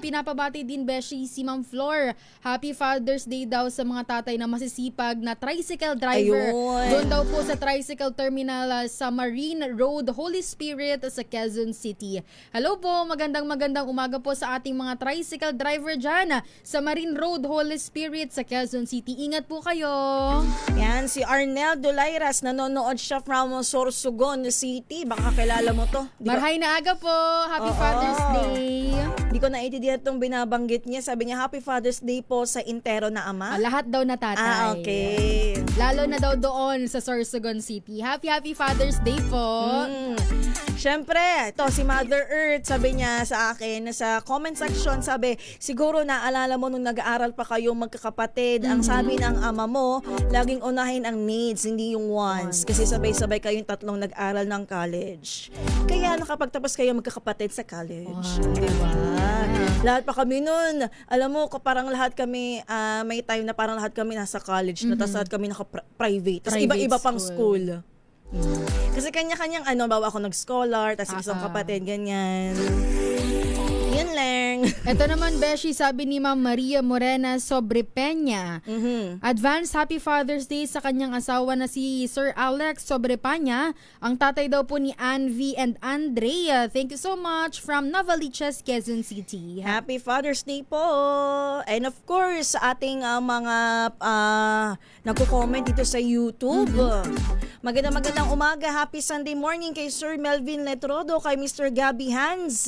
pinapabati din, Beshi, si Ma'am Flor. Happy Father's Day daw sa mga tatay na masisipag na tricycle driver. Ayun. Doon daw po sa tricycle terminal sa Marine Road, Holy Spirit sa Quezon City. Hello po, magandang umaga po sa ating mga tricycle driver dyan sa Marine Road, Holy Spirit sa Quezon City. Ingat po kayo. Yan, si Arnel Dolairas, nanonood siya from Sorsogon City. Baka kilala mo to. Marhay na aga po. Happy Father's Day. Hindi ko naintindihan itong binabanggit niya. Sabi niya, Happy Father's Day po sa intero na ama. Lahat daw na tatay. Okay. Lalo na daw doon sa Sorsogon City. Happy Father's Day po. Siyempre, ito si Mother Earth, sabi niya sa akin, sa comment section, sabi, siguro naalala mo nung nag-aaral pa kayong magkakapatid, ang sabi ng ama mo, laging unahin ang needs, hindi yung wants. Kasi sabay-sabay kayong tatlong nag-aral ng college. Kaya nakapagtapos kayo magkakapatid sa college. Diba? Lahat pa kami nun, alam mo, parang lahat kami, may time na parang lahat kami nasa college, na tapos lahat kami naka-private. Tapos iba-iba pang school. Kasi kanya-kanyang bawa ako nag-scholar, tapos isang kapatid, ganyan. Yun lang. Ito naman, Beshi, sabi ni Ma'am Maria Morena Sobrepeña. Advance Happy Father's Day sa kanyang asawa na si Sir Alex Sobrepeña. Ang tatay daw po ni Anvi and Andrea. Thank you so much from Navaliches, Quezon City. Happy Father's Day po. And of course, sa ating mga nagko-comment dito sa YouTube. Magandang umaga. Happy Sunday morning kay Sir Melvin Letrodo, kay Mr. Gabby Hans.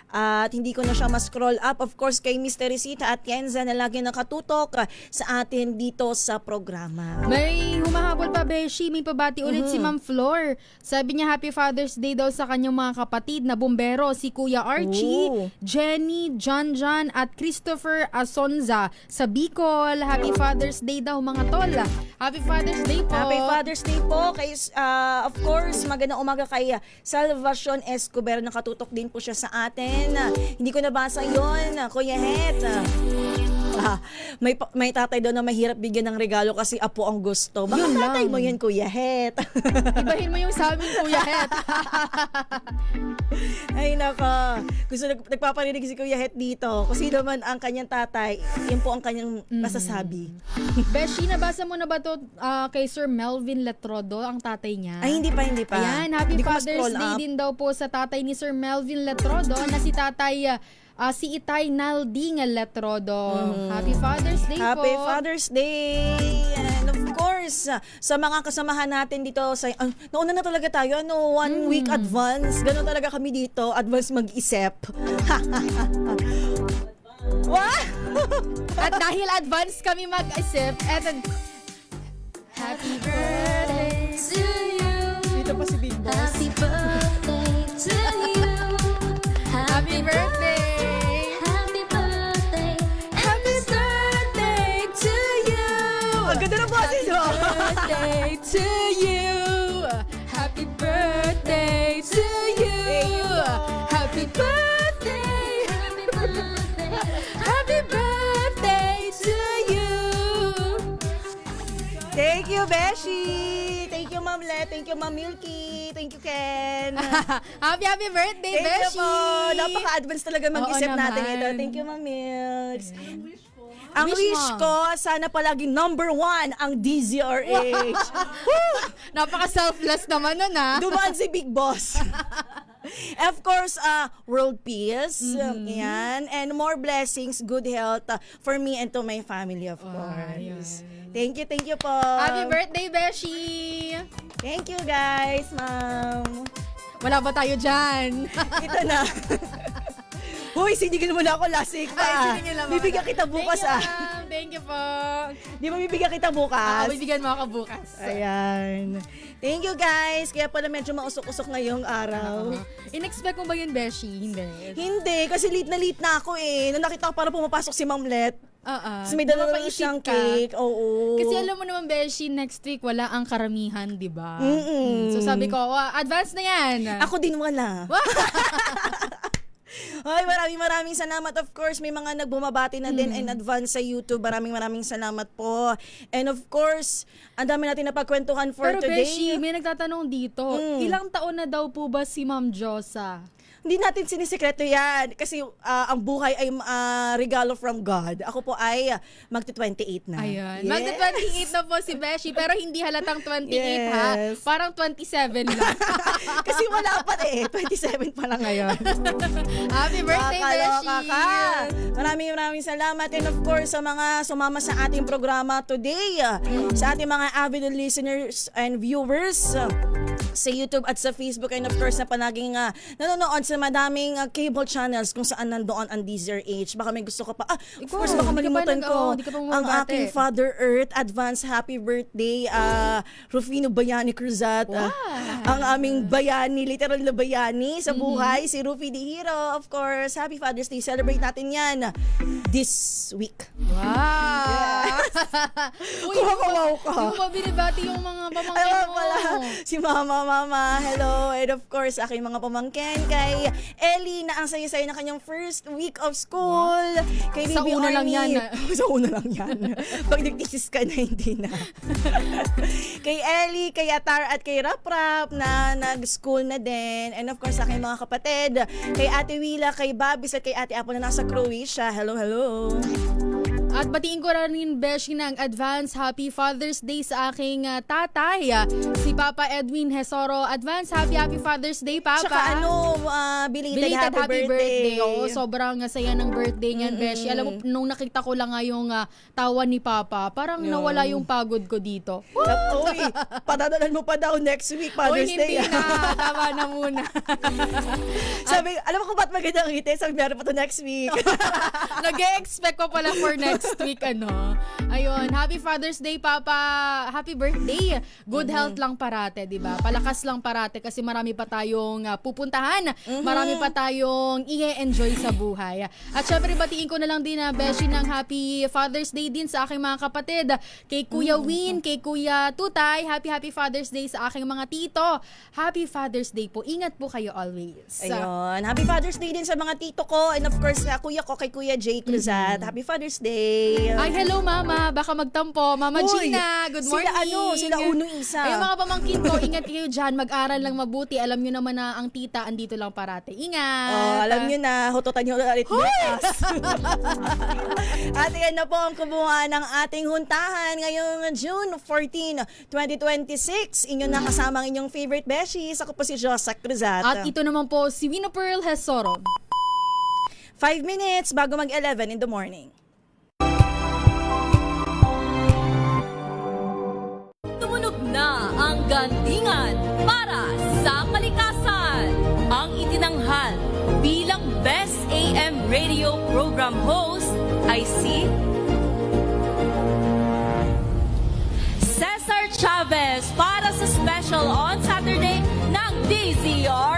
At hindi ko na siya ma-scroll up. Of course, kay Miss Teresita at Kenza na lagi nakatutok sa atin dito sa programa. May humahabol pa, Beshi. May pabati ulit si Ma'am Flor. Sabi niya, Happy Father's Day daw sa kanyang mga kapatid na bumbero, si Kuya Archie, Jenny, John at Christopher Asonza sa Bicol. Happy Father's Day daw, mga tol. Happy Father's Day po. Happy Father's Day po. po kay, of course, magandang umaga kay Salvacion Escobar. Nakatutok din po siya sa atin. Hindi ko nabasa yon, Kuya Het. May tatay daw na mahirap bigyan ng regalo kasi apo ang gusto. Baka Yun tatay lang. mo yan, Kuya Het. Ibahin mo yung sa amin, Kuya Het. Ay, naka. Gusto nagpaparinig si Kuya Het dito. Kung sino man ang kanyang tatay, yun po ang kanyang masasabi. Beshi, nabasa mo na ba to kay Sir Melvin Letrodo, ang tatay niya? Ay, hindi pa. Ayan, Happy Hindi ko Father's ma-scroll Day up. din daw po sa tatay ni Sir Melvin Letrodo na si tatay si Itay Nalding Letrodo. Happy Father's Day po. Happy Father's Day! And of course, sa mga kasamahan natin dito, nauna na talaga tayo, 1 week advance. Ganun talaga kami dito, advance mag-isip. What? At dahil advance kami mag-isip, eto, Happy birthday to you. Dito pa si Big Boss. Happy birthday to you. Happy birthday! Happy birthday. Happy birthday to you. Ang ganda ng boses mo! Birthday to you! Happy birthday to you! Happy birthday! Happy birthday. Happy birthday to you! Thank you, Beshi! Thank you, Ma'am Le. Thank you, Ma'am Milky. Thank you, Ken. Happy birthday, Thank you Beshi! po. Napaka-advance talaga mag-isip Oo natin naman. ito. Thank you, Ma'am Milks. Ang Wish wish mo. ko, sana palaging number 1 ang DZRH. Napaka-selfless naman nun, ha? Dumaan si Big Boss. Of course, world peace. Yan. And more blessings, good health for me and to my family, of course. Thank you po. Happy birthday, Beshi! Thank you, guys, ma'am. Wala ba tayo dyan? Ito na. Hoy, sinigil mo na ako last week pa. Ay, sinigil naman. Bibigyan kita bukas, Thank you, ma'am. Thank you po. Di ba bibigyan kita bukas? Bibigyan mo ako bukas. Ayan. Thank you, guys. Kaya pala medyo mausok-usok ngayong araw. In-expect mo ba yun, Beshi? Hindi. Hindi, kasi late na ako eh. Nung nakita ko parang pumapasok si Ma'am Let. Tapos may dala Napaisip siyang ka. cake. Oo. Kasi alam mo naman, Beshi, next week wala ang karamihan, di ba? Mm-mm. So sabi ko, advance na yan. Ako din wala. Ay, maraming salamat. Of course, may mga nagbumabati na din in advance sa YouTube. Maraming salamat po. And of course, ang dami natin napagkwentuhan for Pero today. Beshi, may nagtatanong dito, ilang taon na daw po ba si Ma'am Josa? Hindi natin sinisikreto yan. Kasi ang buhay ay regalo from God. Ako po ay magti-28 na. Ayan. Yes. Magta-28 na po si Beshi, pero hindi halatang 28 ha. Yes. Parang 27 lang. Kasi wala pa eh. 27 pa lang ngayon. Happy birthday, Beshi! Maraming salamat. And of course, sa mga sumama sa ating programa today, sa ating mga avid listeners and viewers, sa YouTube at sa Facebook, and of course, na palaging nanonood sa madaming cable channels kung saan nandoon ang DZRH. Baka may gusto ka pa. Of course, baka malimutan ko Di ka pa ang bumabati. aking Father Earth. Advance happy birthday, Rufino Bayani Cruzat. Ang aming bayani, literal na bayani sa buhay, si Rufi the Hero. Of course, happy Father's Day. Celebrate natin yan this week. Wow! Uy, Kumakawaw ka. Yung ba binibati yung mga pamangkin Ay, mo? pala. Si Mama, hello. And of course, aking mga pamangkin, kay Ellie na ang saya-saya na kanyang first week of school. Kay Sa Baby una lang Army. yan, Sa una lang yan. Pag nagtisis ka na, hindi na. Kay Ellie, kay Atar at kay Rap na nag-school na din. And of course, aking mga kapatid, kay Ate Wila, kay Babis at kay Ate Apo na nasa Croatia. Hello. At batiin ko rin, Beshi, ng advance Happy Father's Day sa aking tatay, si Papa Edwin Hesoro. Advance Happy Father's Day, Papa. Tsaka belated happy birthday. Oo, sobrang saya ng birthday niyan, Beshi. Alam mo, nung nakita ko lang nga yung tawa ni Papa, parang nawala yung pagod ko dito. Uy, padadalan mo pa daw next week, Father's Uy, Day. hindi na. Tama na muna. Sabi, alam mo kung ba't maganda ang ngiti? Sabi, meron pa to next week. Nag-e-expect ko pala for next next week, Ayun, happy Father's Day, Papa. Happy birthday. Good health lang parate, di ba? Palakas lang parate kasi marami pa tayong pupuntahan. Marami pa tayong i-enjoy sa buhay. At syempre, batiin ko na lang din na Beshi ng happy Father's Day din sa aking mga kapatid. Kay Kuya Win, kay Kuya Tutay, happy Father's Day sa aking mga tito. Happy Father's Day po. Ingat po kayo always. Ayun. Happy Father's Day din sa mga tito ko and of course kuya ko kay Kuya Jay Cruzat. Happy Father's Day. Ay, hello Mama. Baka magtampo. Mama Uy, Gina, good morning. Sila Uno Isa. Ayun mga pamangkin ko, ingat kayo dyan. Mag-aral lang mabuti. Alam nyo naman na ang tita andito lang parate. Ingat. Alam nyo na, hututan nyo ulit bukas. At yan na po ang kumuha ng ating huntahan ngayong June 14, 2026. Inyo na kasama ang inyong favorite beshies. Ako po si Josa Cruzat. At ito naman po si Wino Pearl Hesoro. 5 minutes bago mag-11 in the morning. Tumunog na ang gandingan para sa kalikasan. Ang itinanghal bilang Best AM Radio Program Host ay si Cesar Chavez para sa special on Saturday ng DZR